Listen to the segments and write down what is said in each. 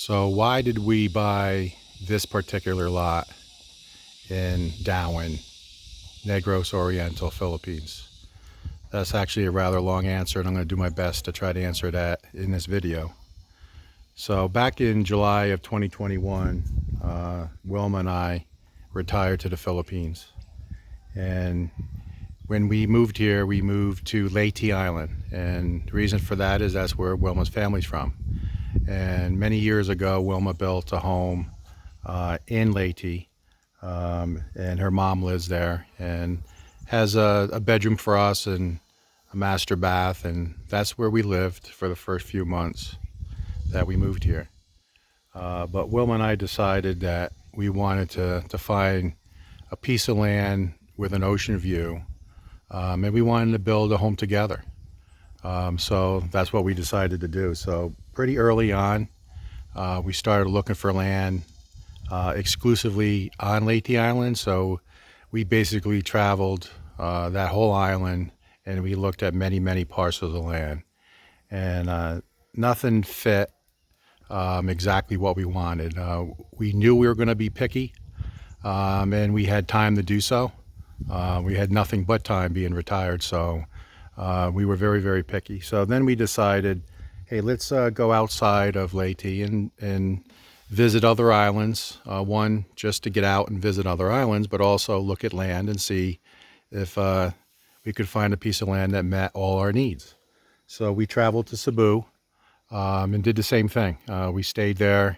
So why did we buy this particular lot in Dauin, Negros Oriental, Philippines? That's actually a rather long answer, and I'm going to do my best to try to answer that in this video. So back in July of 2021, Wilma and I retired to the Philippines. And when we moved here, we moved to Leyte Island. And the reason for that is that's where Wilma's family's from. And many years ago, Wilma built a home in Leyte, and her mom lives there and has a bedroom for us and a master bath, and that's where we lived for the first few months that we moved here. But Wilma and I decided that we wanted to find a piece of land with an ocean view, and we wanted to build a home together. So that's what we decided to do. So pretty early on, we started looking for land exclusively on Leyte Island. So we basically traveled that whole island, and we looked at many parcels of land, and nothing fit exactly what we wanted. We knew we were going to be picky, and we had time to do so. We had nothing but time being retired, so we were very picky. So then we decided, hey, let's go outside of Leyte and visit other islands. One, just to get out and visit other islands, but also look at land and see if we could find a piece of land that met all our needs. So we traveled to Cebu and did the same thing. We stayed there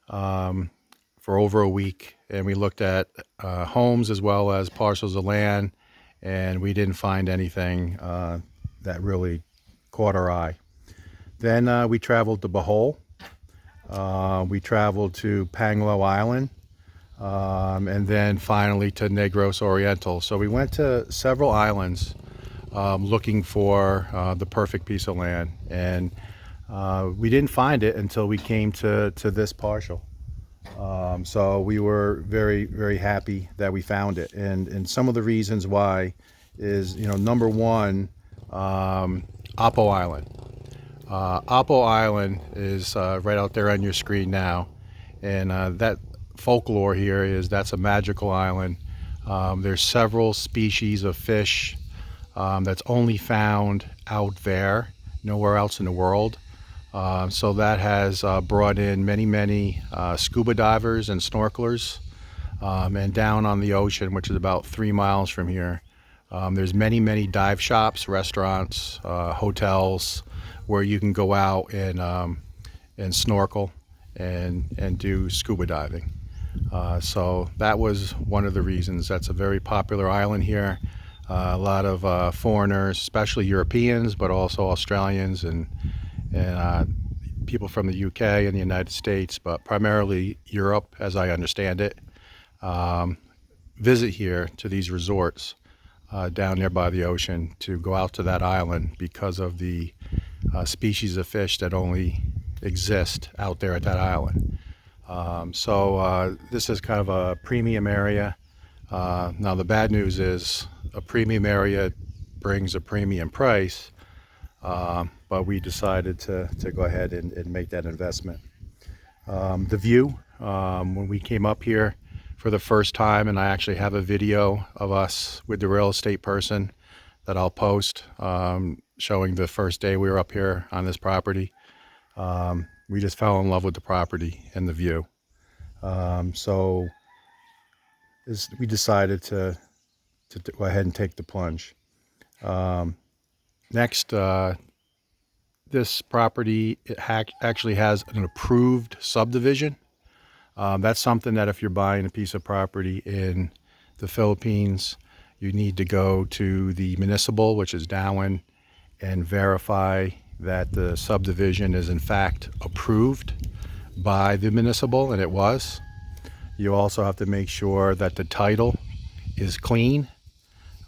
for over a week, and we looked at homes as well as parcels of land, and we didn't find anything that really caught our eye. Then we traveled to Bohol. We traveled to Panguilo Island, and then finally to Negros Oriental. So we went to several islands looking for the perfect piece of land, and we didn't find it until we came to this parcel. So we were very happy that we found it, and some of the reasons why is, number one, Apo Island. Apo Island is right out there on your screen now, and that folklore here is that's a magical island. There's several species of fish that's only found out there, nowhere else in the world. So that has brought in many scuba divers and snorkelers, and down on the ocean, which is about 3 miles from here, there's many dive shops, restaurants, hotels, where you can go out and snorkel and do scuba diving. So that was one of the reasons. That's a very popular island here. A lot of foreigners, especially Europeans, but also Australians and people from the UK and the United States, but primarily Europe, as I understand it, visit here to these resorts down there by the ocean to go out to that island because of the species of fish that only exist out there at that island. So this is kind of a premium area. Now the bad news is a premium area brings a premium price, but we decided to go ahead and make that investment. The view, when we came up here for the first time, and I actually have a video of us with the real estate person that I'll post, showing the first day we were up here on this property. We just fell in love with the property and the view. So we decided to go ahead and take the plunge. Next, this property actually has an approved subdivision. That's something that if you're buying a piece of property in the Philippines, you need to go to the municipal, which is Dauin, and verify that the subdivision is in fact approved by the municipal, and it was. You also have to make sure that the title is clean,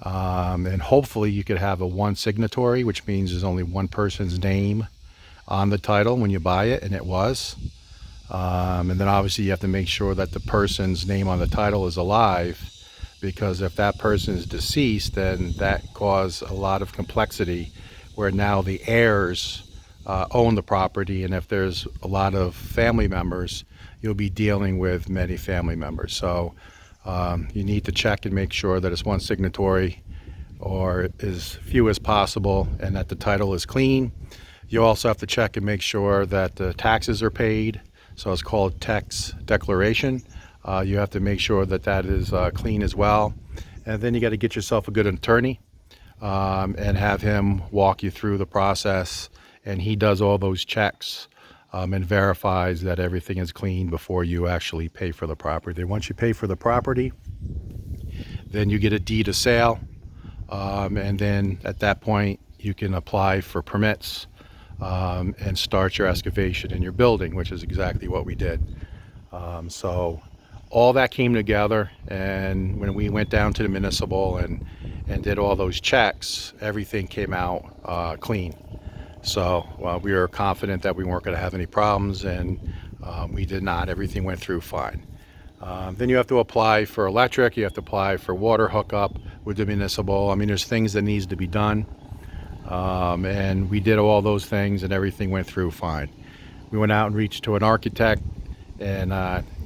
and hopefully you could have a one signatory, which means there's only one person's name on the title when you buy it, and it was. And then obviously you have to make sure that the person's name on the title is alive, because if that person is deceased, then that caused a lot of complexity where now the heirs own the property, and if there's a lot of family members, you'll be dealing with many family members. So you need to check and make sure that it's one signatory or as few as possible, and that the title is clean. You also have to check and make sure that the taxes are paid. So it's called tax declaration. You have to make sure that that is clean as well. And then you got to get yourself a good attorney and have him walk you through the process. And he does all those checks and verifies that everything is clean before you actually pay for the property. Once you pay for the property, then you get a deed of sale. And then at that point, you can apply for permits and start your excavation in your building, which is exactly what we did. So all that came together, and when we went down to the municipal and did all those checks, everything came out clean. So we were confident that we weren't going to have any problems, and we did not. Everything went through fine. Then you have to apply for electric, you have to apply for water hookup with the municipal. I mean, there's things that needs to be done. And we did all those things, and everything went through fine. We went out and reached to an architect and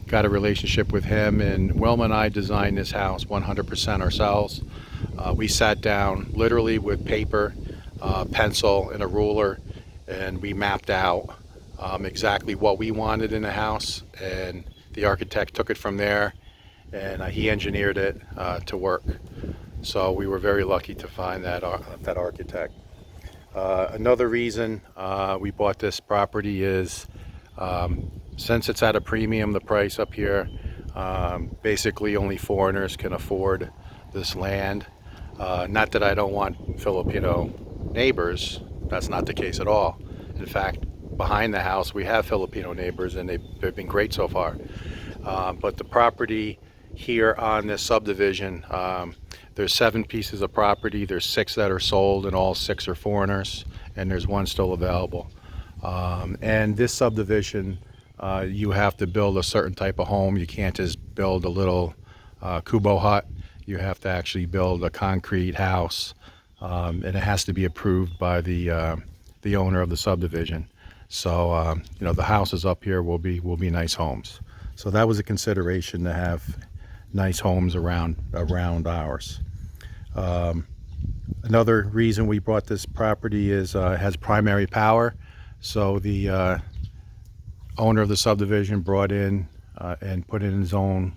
got a relationship with him, and Wilma and I designed this house 100% ourselves. We sat down literally with paper, pencil, and a ruler, and we mapped out exactly what we wanted in the house, and the architect took it from there, and he engineered it to work. So we were very lucky to find that architect. Another reason we bought this property is since it's at a premium, the price up here, basically only foreigners can afford this land. Not that I don't want Filipino neighbors, that's not the case at all. In fact, behind the house we have Filipino neighbors, and they've been great so far. But the property here on this subdivision, there's 7 pieces of property. There's 6 that are sold, and all 6 are foreigners, and there's 1 still available. And this subdivision, you have to build a certain type of home. You can't just build a little kubo hut. You have to actually build a concrete house, and it has to be approved by the owner of the subdivision. So you know, the houses up here will be nice homes. So that was a consideration, to have nice homes around ours. Another reason we bought this property is it has primary power. So the owner of the subdivision brought in and put in his own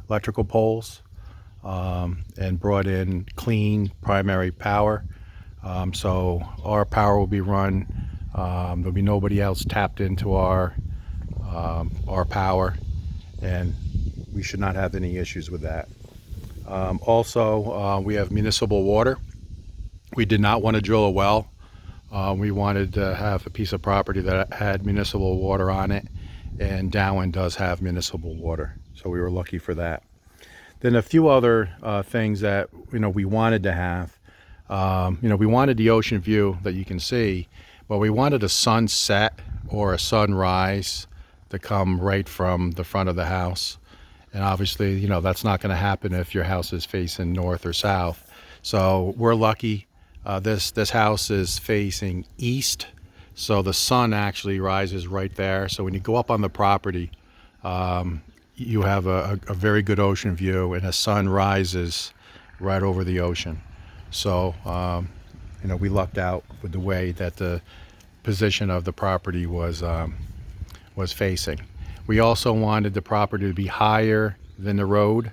electrical poles and brought in clean primary power. So our power will be run. There'll be nobody else tapped into our power, and we should not have any issues with that. Also, we have municipal water. We did not want to drill a well. We wanted to have a piece of property that had municipal water on it, and Dauin does have municipal water, so we were lucky for that. Then a few other things that we wanted to have. We wanted the ocean view that you can see, but we wanted a sunset or a sunrise to come right from the front of the house. And obviously, that's not going to happen if your house is facing north or south. So we're lucky. This house is facing east, so the sun actually rises right there. So when you go up on the property, you have a very good ocean view, and the sun rises right over the ocean. So we lucked out with the way that the position of the property was facing. We also wanted the property to be higher than the road.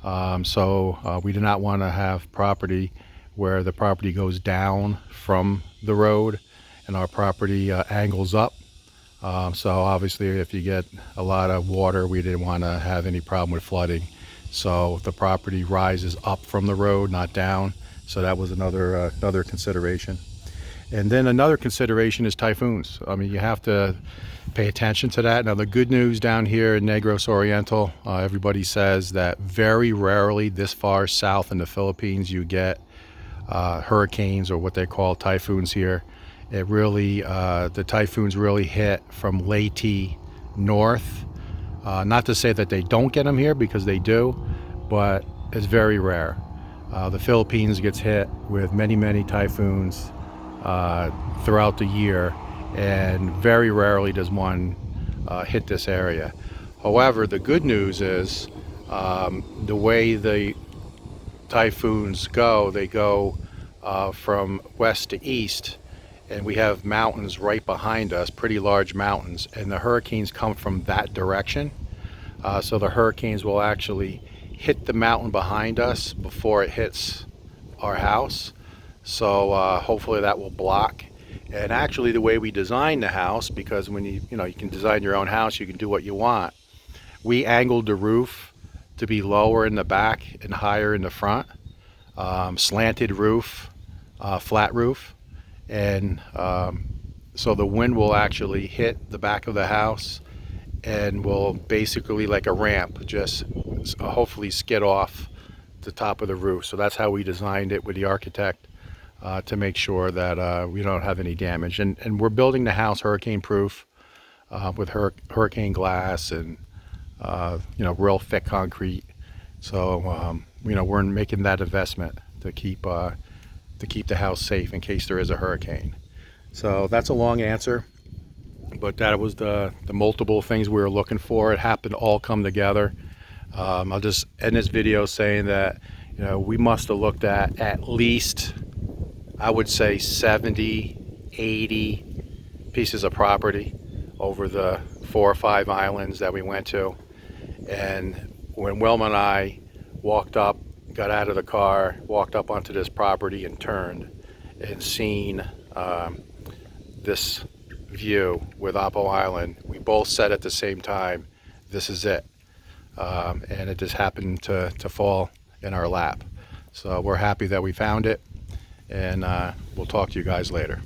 So we did not want to have property where the property goes down from the road and our property angles up. So obviously if you get a lot of water, we didn't want to have any problem with flooding. So the property rises up from the road, not down. So that was another consideration. And then another consideration is typhoons. I mean, you have to pay attention to that. Now, the good news down here in Negros Oriental, everybody says that very rarely this far south in the Philippines you get hurricanes, or what they call typhoons here. It really, the typhoons really hit from Leyte north. Not to say that they don't get them here, because they do, but it's very rare. The Philippines gets hit with many typhoons throughout the year, and very rarely does one hit this area. However, the good news is the way the typhoons go, they go from west to east, and we have mountains right behind us, pretty large mountains, and the hurricanes come from that direction. So the hurricanes will actually hit the mountain behind us before it hits our house. So hopefully that will block. And actually, the way we designed the house, because when you can design your own house, you can do what you want. We angled the roof to be lower in the back and higher in the front. Slanted roof, flat roof, and so the wind will actually hit the back of the house and will basically, like a ramp, just hopefully skid off the top of the roof. So that's how we designed it with the architect, to make sure that we don't have any damage. And we're building the house hurricane proof, with hurricane glass and real thick concrete. So we're making that investment to keep the house safe in case there is a hurricane. So that's a long answer, but that was the multiple things we were looking for. It happened to all come together. I'll just end this video saying that we must have looked at least, I would say, 70, 80 pieces of property over the 4 or 5 islands that we went to. And when Wilma and I walked up, got out of the car, walked up onto this property and turned and seen this view with Oppo Island, we both said at the same time, this is it. And it just happened to fall in our lap. So we're happy that we found it, and we'll talk to you guys later.